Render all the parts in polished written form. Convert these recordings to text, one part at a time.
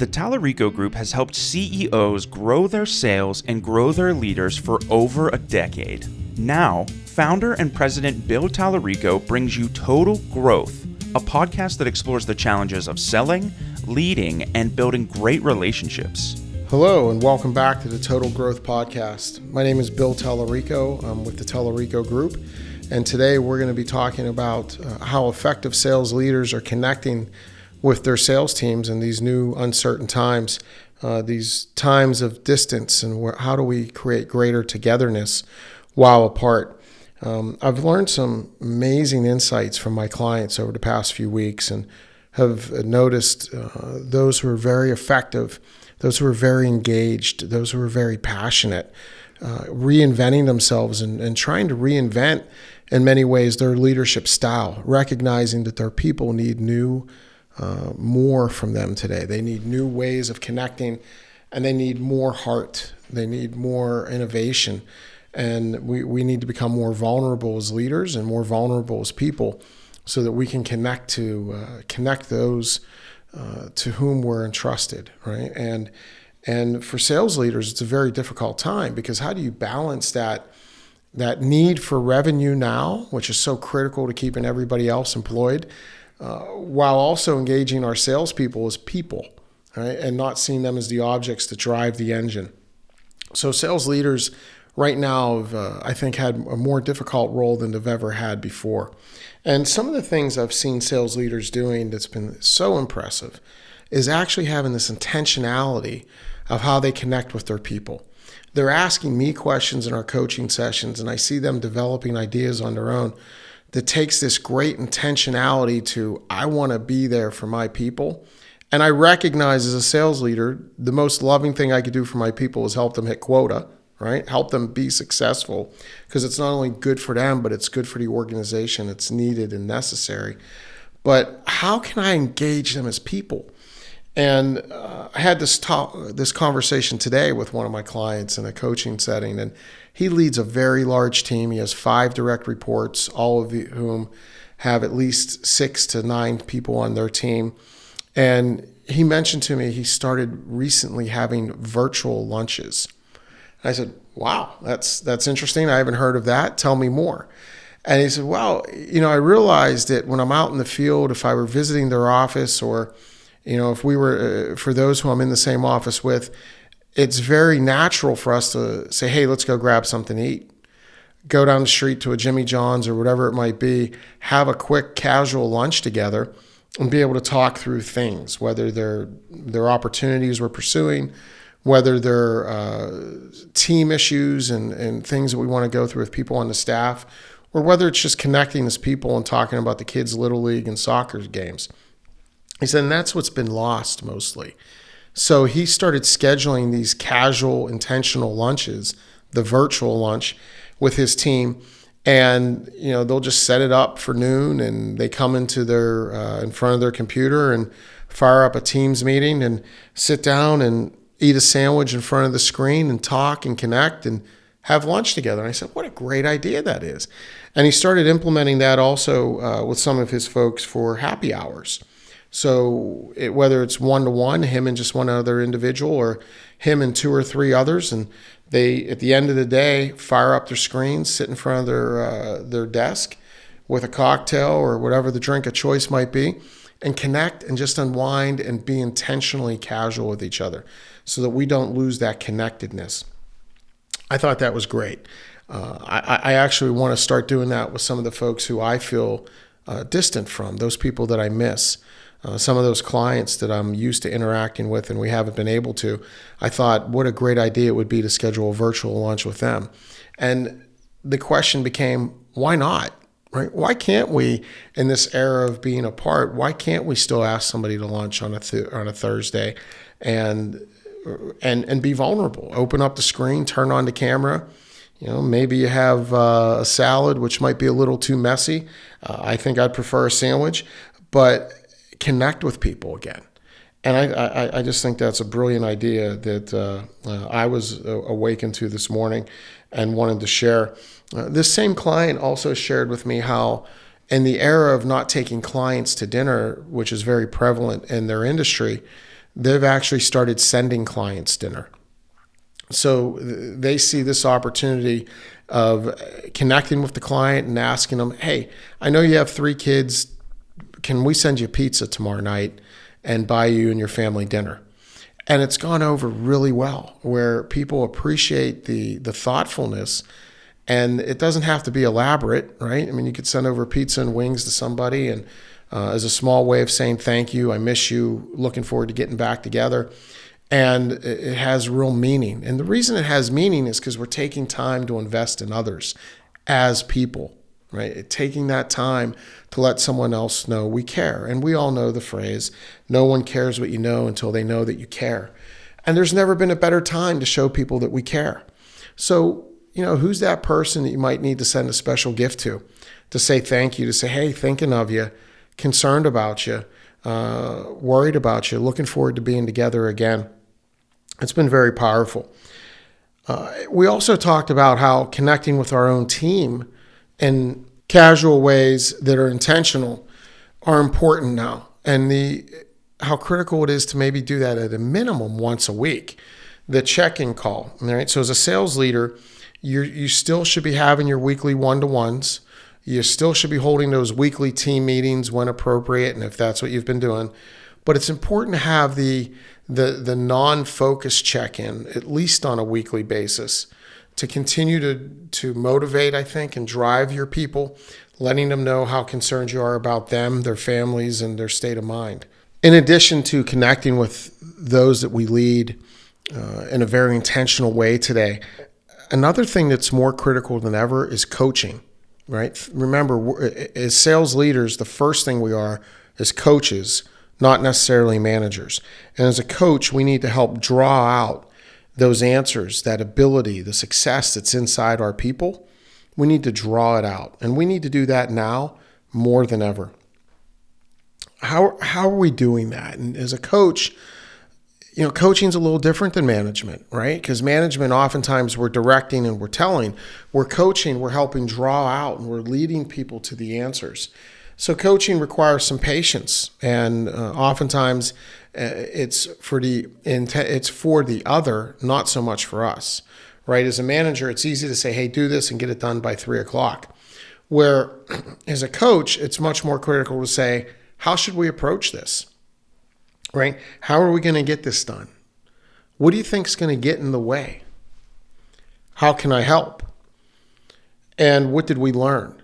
The Tallarico Group has helped CEOs grow their sales and grow their leaders for over a decade. Now, founder and president Bill Tallarico brings you Total Growth, a podcast that explores the challenges of selling, leading, and building great relationships. Hello, and welcome back to the Total Growth Podcast. My name is Bill Tallarico. I'm with the Tallarico Group, and today we're going to be talking about how effective sales leaders are connecting with their sales teams in these new uncertain times, these times of distance, and how do we create greater togetherness while apart. I've learned some amazing insights from my clients over the past few weeks and have noticed those who are very effective, those who are very engaged, those who are very passionate, reinventing themselves and trying to reinvent in many ways their leadership style, recognizing that their people need more from them today. They need new ways of connecting, and they need more heart. They need more innovation. And we need to become more vulnerable as leaders and more vulnerable as people so that we can connect those to whom we're entrusted, right? And for sales leaders, it's a very difficult time because how do you balance that need for revenue now, which is so critical to keeping everybody else employed, while also engaging our salespeople as people, right? And not seeing them as the objects that drive the engine. So sales leaders right now have, I think, had a more difficult role than they've ever had before. And some of the things I've seen sales leaders doing that's been so impressive is actually having this intentionality of how they connect with their people. They're asking me questions in our coaching sessions, and I see them developing ideas on their own that takes this great intentionality to, I want to be there for my people. And I recognize as a sales leader, the most loving thing I could do for my people is help them hit quota, right? Help them be successful, because it's not only good for them, but it's good for the organization. It's needed and necessary. But how can I engage them as people? And I had this conversation today with one of my clients in a coaching setting, and he leads a very large team. He has 5 direct reports, all of whom have at least 6 to 9 people on their team. And he mentioned to me he started recently having virtual lunches. And I said, wow, that's interesting. I haven't heard of that. Tell me more. And he said, well, I realized that when I'm out in the field, if I were visiting their office or, if we were, for those who I'm in the same office with, it's very natural for us to say, hey, let's go grab something to eat. Go down the street to a Jimmy John's or whatever it might be, have a quick casual lunch together and be able to talk through things, whether they're opportunities we're pursuing, whether they're team issues and things that we want to go through with people on the staff, or whether it's just connecting as people and talking about the kids' Little League and soccer games. He said, and that's what's been lost mostly. So he started scheduling these casual, intentional lunches, the virtual lunch, with his team. And, they'll just set it up for noon and they come into in front of their computer and fire up a Teams meeting and sit down and eat a sandwich in front of the screen and talk and connect and have lunch together. And I said, what a great idea that is. And he started implementing that also with some of his folks for happy hours. So whether it's one-to-one, him and just one other individual, or him and 2 or 3 others, and they, at the end of the day, fire up their screens, sit in front of their desk with a cocktail or whatever the drink of choice might be, and connect and just unwind and be intentionally casual with each other so that we don't lose that connectedness. I thought that was great. I actually want to start doing that with some of the folks who I feel distant from, those people that I miss. Some of those clients that I'm used to interacting with and we haven't been able to. I thought what a great idea it would be to schedule a virtual lunch with them. And the question became, why not? Right? Why can't we, in this era of being apart, why can't we still ask somebody to lunch on a Thursday and be vulnerable? Open up the screen, turn on the camera. Maybe you have a salad, which might be a little too messy. I think I'd prefer a sandwich, but connect with people again. And I just think that's a brilliant idea that I was awakened to this morning and wanted to share. This same client also shared with me how in the era of not taking clients to dinner, which is very prevalent in their industry, they've actually started sending clients dinner. So they see this opportunity of connecting with the client and asking them, hey, I know you have 3 kids. Can we send you pizza tomorrow night and buy you and your family dinner? And it's gone over really well, where people appreciate the thoughtfulness. And it doesn't have to be elaborate, right? I mean, you could send over pizza and wings to somebody and as a small way of saying thank you, I miss you, looking forward to getting back together. And it has real meaning. And the reason it has meaning is because we're taking time to invest in others as people, right? Taking that time to let someone else know we care. And we all know the phrase, no one cares what you know until they know that you care. And there's never been a better time to show people that we care. So, who's that person that you might need to send a special gift to say thank you, to say, hey, thinking of you, concerned about you, worried about you, looking forward to being together again. It's been very powerful. We also talked about how connecting with our own team in casual ways that are intentional are important now, and how critical it is to maybe do that at a minimum once a week. The check-in call, right? So as a sales leader, you still should be having your weekly one-to-ones. You still should be holding those weekly team meetings when appropriate, and if that's what you've been doing. But it's important to have the non-focus check-in, at least on a weekly basis, to continue to motivate, I think, and drive your people, letting them know how concerned you are about them, their families, and their state of mind. In addition to connecting with those that we lead in a very intentional way today, another thing that's more critical than ever is coaching. Right? Remember, as sales leaders, the first thing we are is coaches, not necessarily managers. And as a coach, we need to help draw out those answers, that ability, the success that's inside our people. We need to draw it out. And we need to do that now more than ever. How are we doing that? And as a coach, coaching's a little different than management, right? Because management, oftentimes we're directing and we're telling. We're coaching, we're helping draw out, and we're leading people to the answers. So coaching requires some patience, and oftentimes it's for the other, not so much for us, right? As a manager, it's easy to say, hey, do this and get it done by 3:00. Where as a coach, it's much more critical to say, how should we approach this? Right? How are we going to get this done? What do you think is going to get in the way? How can I help? And what did we learn?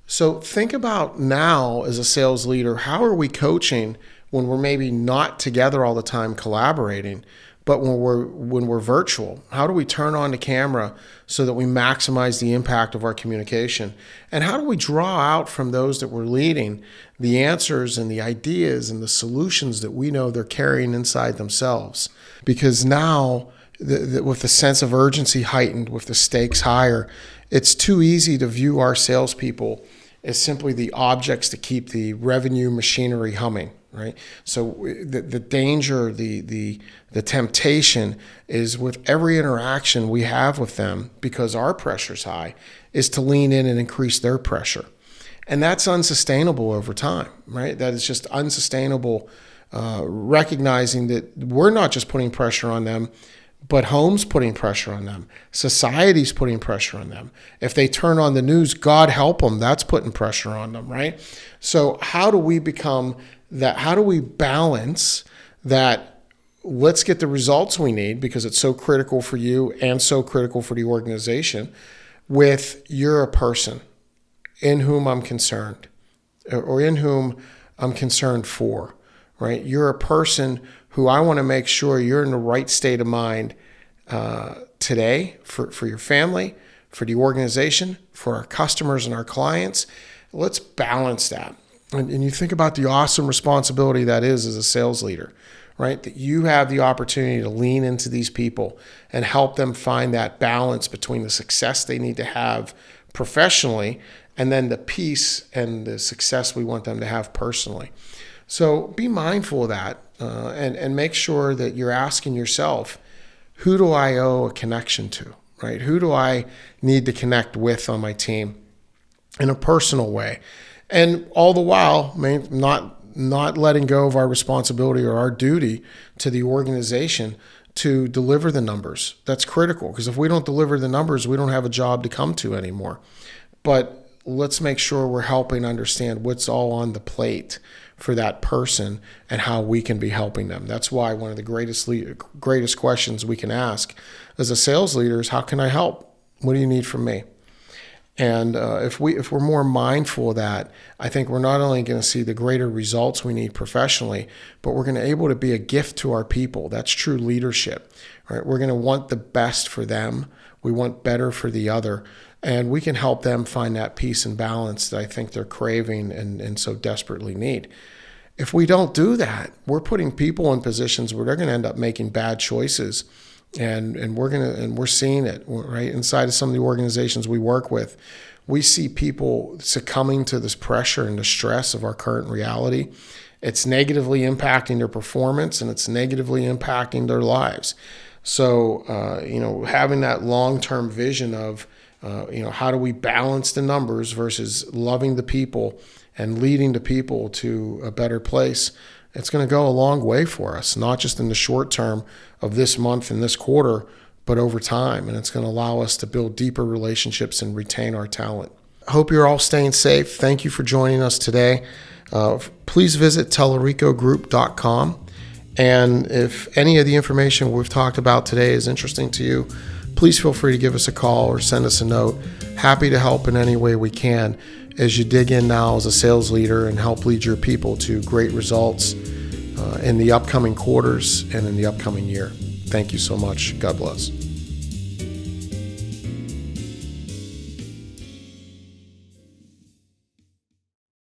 So think about now as a sales leader, how are we coaching when we're maybe not together all the time collaborating, but when we're virtual? How do we turn on the camera so that we maximize the impact of our communication? And how do we draw out from those that we're leading the answers and the ideas and the solutions that we know they're carrying inside themselves? Because now, with the sense of urgency heightened, with the stakes higher, it's too easy to view our salespeople as simply the objects to keep the revenue machinery humming. Right. So the danger, the temptation is with every interaction we have with them, because our pressure's high, is to lean in and increase their pressure. And that's unsustainable over time, right? That is just unsustainable, recognizing that we're not just putting pressure on them, but home's putting pressure on them. Society's putting pressure on them. If they turn on the news, God help them, that's putting pressure on them, right? So how do we become that? How do we balance that? Let's get the results we need, because it's so critical for you and so critical for the organization, with you're a person in whom I'm concerned, or in whom I'm concerned for, right? You're a person who I want to make sure you're in the right state of mind today for your family, for the organization, for our customers and our clients. Let's balance that. And you think about the awesome responsibility that is as a sales leader, right? That you have the opportunity to lean into these people and help them find that balance between the success they need to have professionally and then the peace and the success we want them to have personally. So be mindful of that and make sure that you're asking yourself, who do I owe a connection to, right? Who do I need to connect with on my team in a personal way? And all the while, not not letting go of our responsibility or our duty to the organization to deliver the numbers. That's critical, because if we don't deliver the numbers, we don't have a job to come to anymore. But let's make sure we're helping understand what's all on the plate for that person and how we can be helping them. That's why one of the greatest questions we can ask as a sales leader is, how can I help? What do you need from me? And if we're more mindful of that, I think we're not only going to see the greater results we need professionally, but we're going to be able to be a gift to our people. That's true leadership, right? We're going to want the best for them. We want better for the other. And we can help them find that peace and balance that I think they're craving and so desperately need. If we don't do that, we're putting people in positions where they're going to end up making bad choices. And we're seeing it right inside of some of the organizations we work with. We see people succumbing to this pressure and the stress of our current reality. It's negatively impacting their performance, and it's negatively impacting their lives. So, having that long-term vision of, how do we balance the numbers versus loving the people and leading the people to a better place, it's going to go a long way for us, not just in the short term of this month and this quarter, but over time. And it's going to allow us to build deeper relationships and retain our talent. I hope you're all staying safe. Thank you for joining us today. Please visit TelericoGroup.com. And if any of the information we've talked about today is interesting to you, please feel free to give us a call or send us a note. Happy to help in any way we can as you dig in now as a sales leader and help lead your people to great results in the upcoming quarters and in the upcoming year. Thank you so much. God bless.